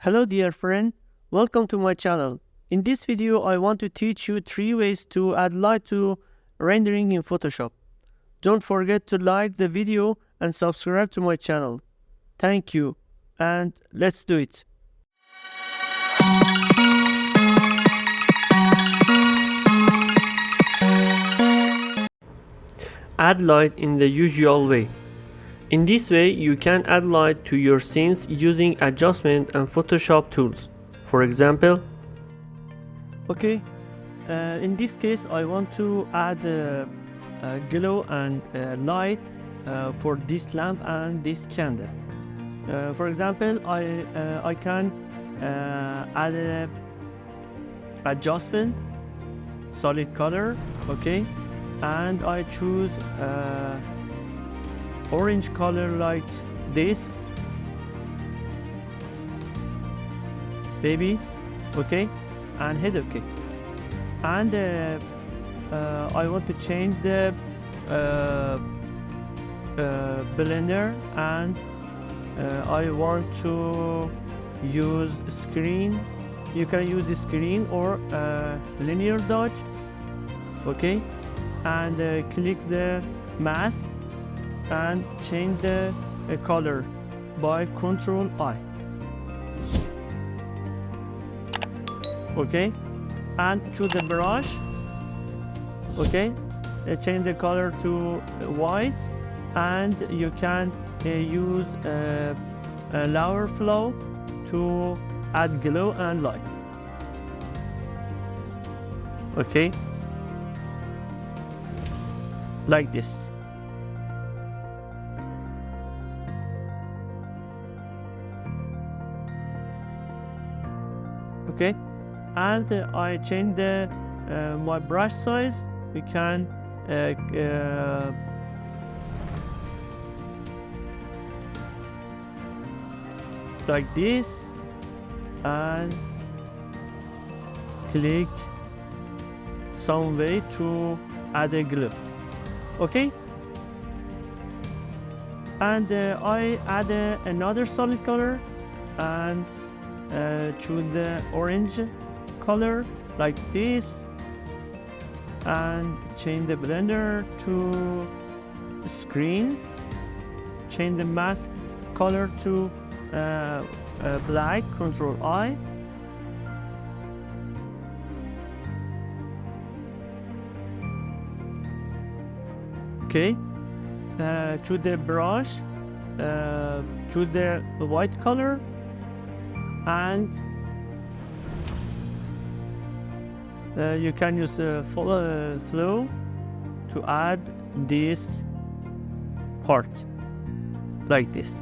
Hello dear friend, welcome to my channel. In this video I want to teach you 3 ways to add light to rendering in Photoshop. Don't forget to like the video and subscribe to my channel. Thank you, and let's do it. Add light in the usual way. In this way, you can add light to your scenes using adjustment and Photoshop tools. For example, in this case, I want to add glow and light for this lamp and this candle. For example, I can add a adjustment, solid color, and I choose orange color like this, baby, and hit OK. And I want to change the blender, and I want to use screen. You can use a screen or linear dodge, and click the mask and change the color by Ctrl I. And choose the brush. Change the color to white, and you can use a lower flow to add glow and light. Like this. And I change the my brush size. We can like this, and click some way to add a glow. And I add another solid color and choose the orange color like this, and change the blender to screen, change the mask color to black, Ctrl I, choose the brush, choose the white color, and you can use the flow to add this part like this.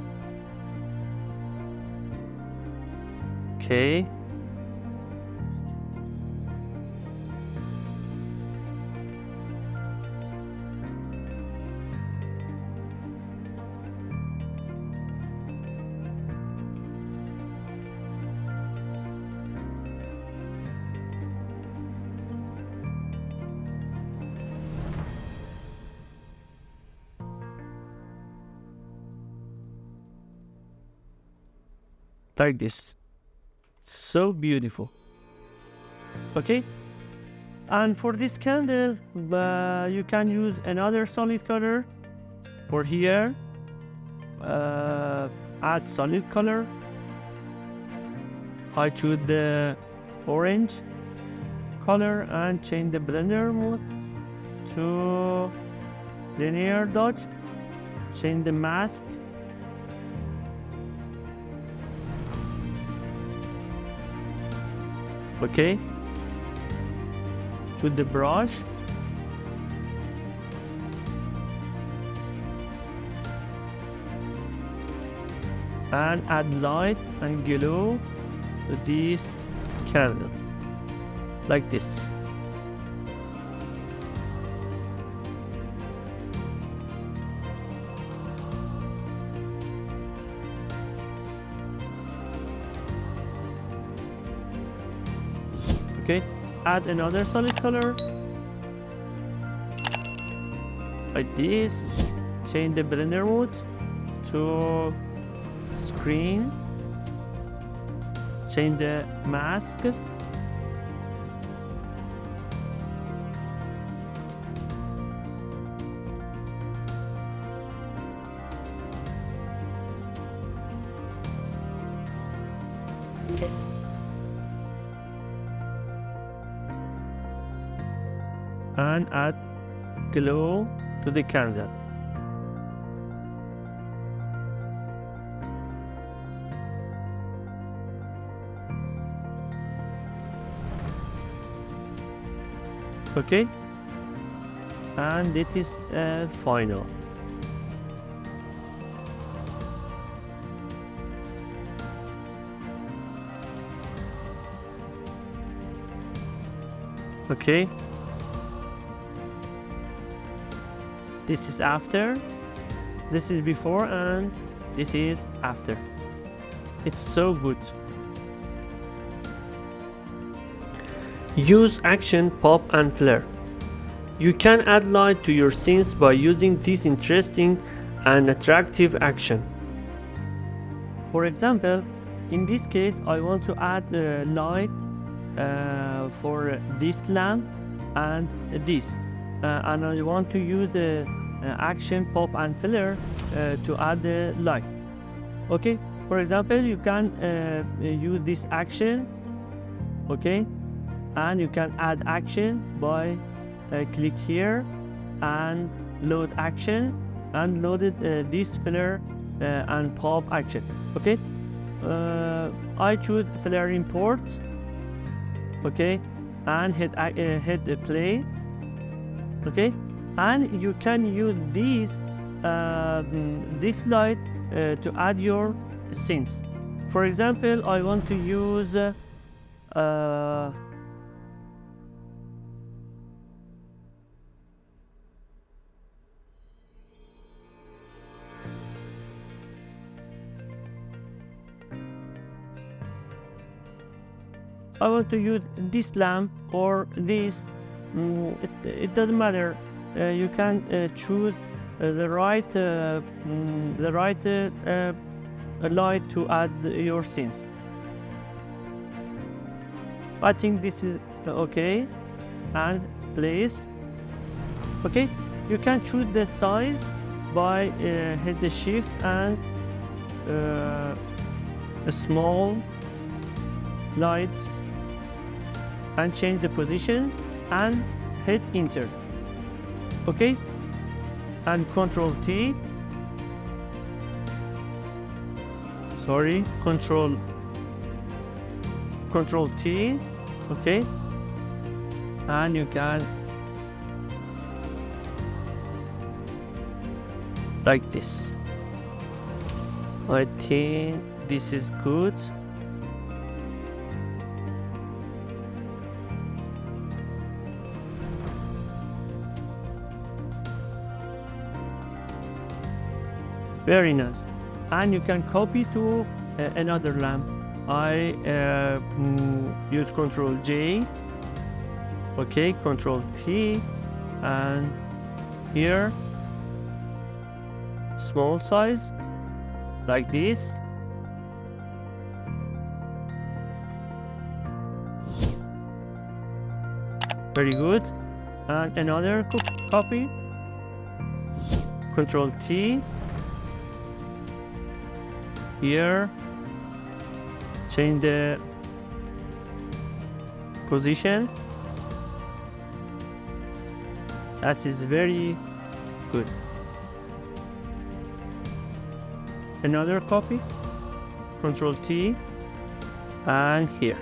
Like this. So beautiful. And for this candle, you can use another solid color. For here, add solid color. I choose the orange color and change the blender mode to linear dodge. Change the mask. To the brush, and add light and glow to this candle like this. Add another solid color like this. Change the blender mode to screen change the mask. And add glow to the candle. Okay, and it is final. Okay, this is after, this is before, and this is after. It's so good. Use action, pop and flare. You can add light to your scenes by using this interesting and attractive action. For example, in this case I want to add light for this lamp and this, and I want to use the action, pop and flare to add the light. Okay, for example, you can use this action, okay, and you can add action by click here and load action, and loaded this flare and pop action. Okay, I choose flare import, okay, and hit play. Okay, and you can use this light to add your scenes. For example, I want to use this lamp or this. It doesn't matter. You can choose the right light to add your scenes. I think this is okay, and place. Okay, you can choose the size by hit the shift and a small light, and change the position and hit enter. Okay, and control T, control T, okay, and you can like this. I think this is good. Very nice. And you can copy to another lamp. I use Control J, okay, Control T, and here small size like this. Very good. And another copy, Control T, here change the position. That is very good. Another copy, Control T, and here.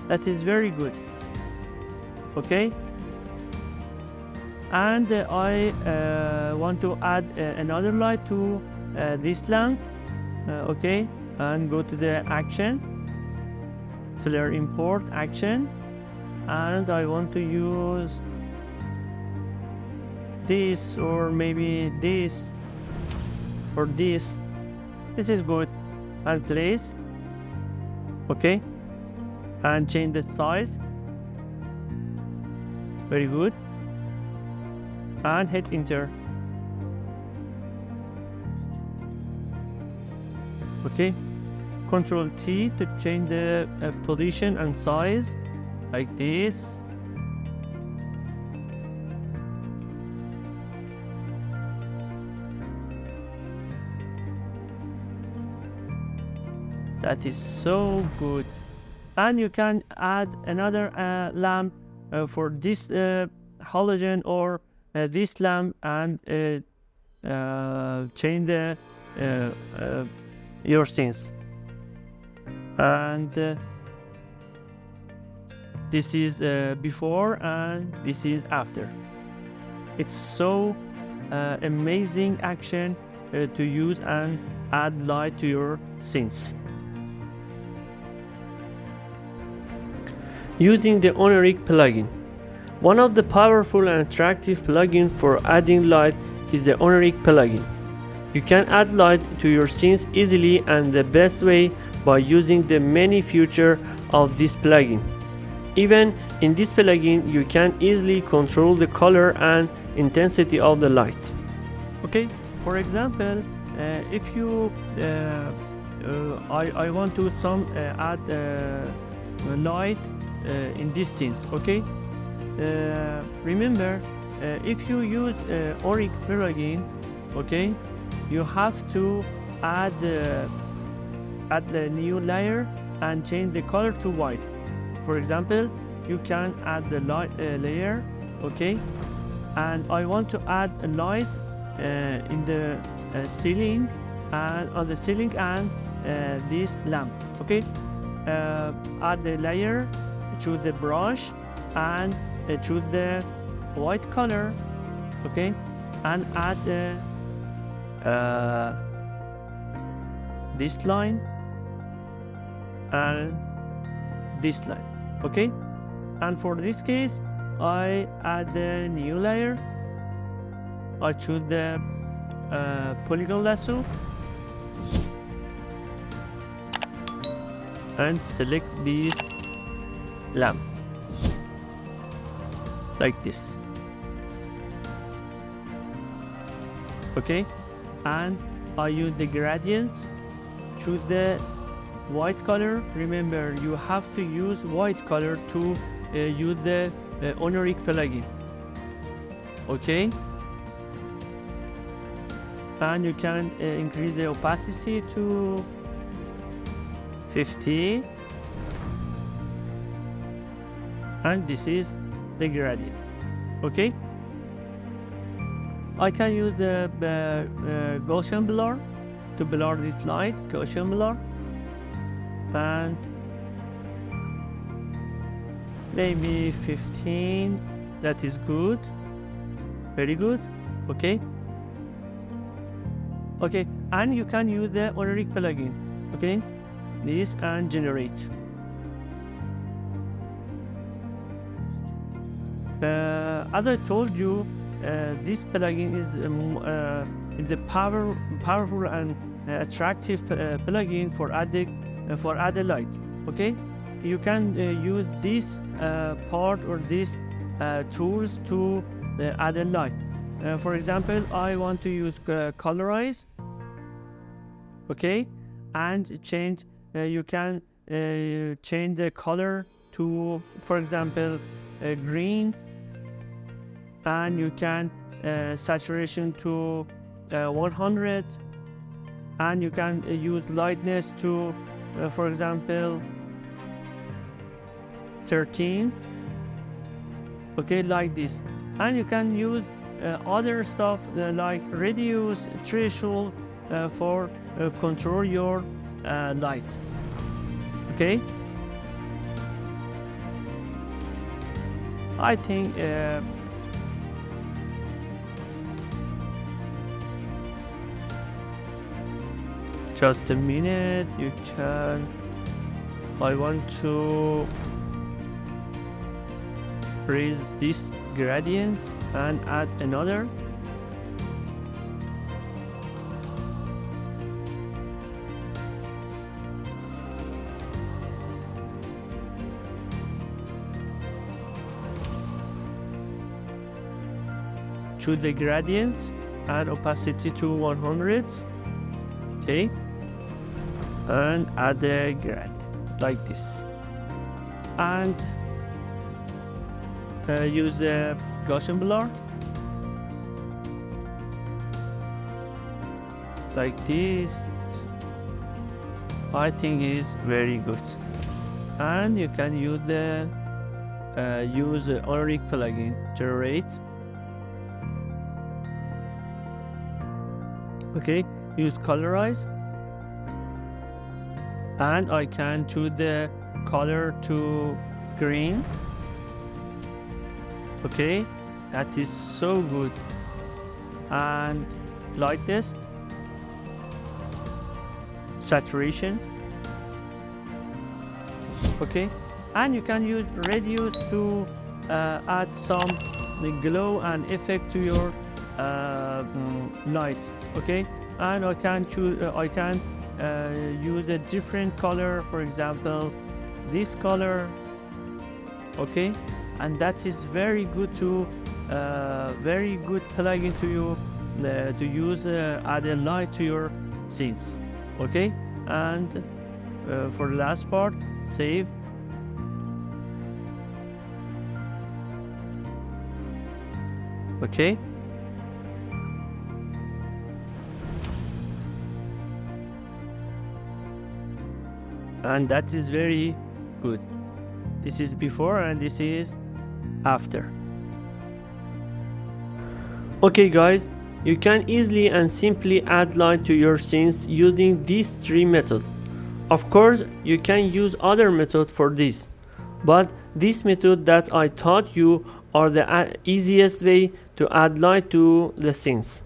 That is very good. Okay, and I want to add another light to this lamp. Okay, and go to the action, flare import action, and I want to use this, or maybe this, or this. This is good. And place. Okay, and change the size. Very good. and hit enter. Okay, Control T to change the position and size like this. That is so good. And you can add another lamp for this halogen or this lamp, and change the your scenes. And this is before and this is after. It's so amazing action to use and add light to your scenes. Using the Honoric plugin. One of the powerful and attractive plugins for adding light is the Honoric plugin. You can add light to your scenes easily, and the best way by using the many features of this plugin. Even in this plugin, you can easily control the color and intensity of the light. Okay, for example, if you I want to add light in these scenes. Okay, remember, if you use Honoric plugin, okay, you have to add the new layer and change the color to white. For example, you can add the light layer, okay, and I want to add a light in the ceiling, and on the ceiling and this lamp. Okay, add the layer, choose the brush, and choose the white color, okay, and add this line and this line. Okay, and for this case I add the new layer. I choose the polygon lasso and select this lamp like this. Okay, and I use the gradient, choose the white color. Remember, you have to use white color to use the Honoric plugin. Okay, and you can increase the opacity to 50, and this is the gradient. Okay, I can use the Gaussian blur to blur this light, Gaussian blur, and maybe 15. That is good, very good. Okay, okay, and you can use the Honoric plugin. Okay, this and generate. As I told you, this plugin is a powerful and attractive plugin for added light. Okay, you can use this part or these tools to add a light. For example, I want to use colorize. Okay, and change. You can change the color to, for example, green, and you can saturation to 100, and you can use lightness to, for example, 13. Okay, like this. And you can use other stuff like reduce, threshold for control your light. Okay, I think just a minute. You can. I want to raise this gradient and add another. choose the gradient and opacity to 100. Okay, and add the gradient like this, and use the Gaussian blur like this. I think is very good, and you can use the Unreal plugin generate. Okay, use colorize, and I can choose the color to green. Okay, that is so good. And like this, saturation. Okay, and you can use radius to add some glow and effect to your lights. Okay, and I can choose use a different color, for example this color. Okay, and that is very good to very good plugin to you to use add a light to your scenes. Okay, and for the last part, save. Okay, and that is very good. This is before and this is after. Okay guys, you can easily and simply add light to your scenes using these three methods. Of course, you can use other methods for this, but this method that I taught you are the easiest way to add light to the scenes.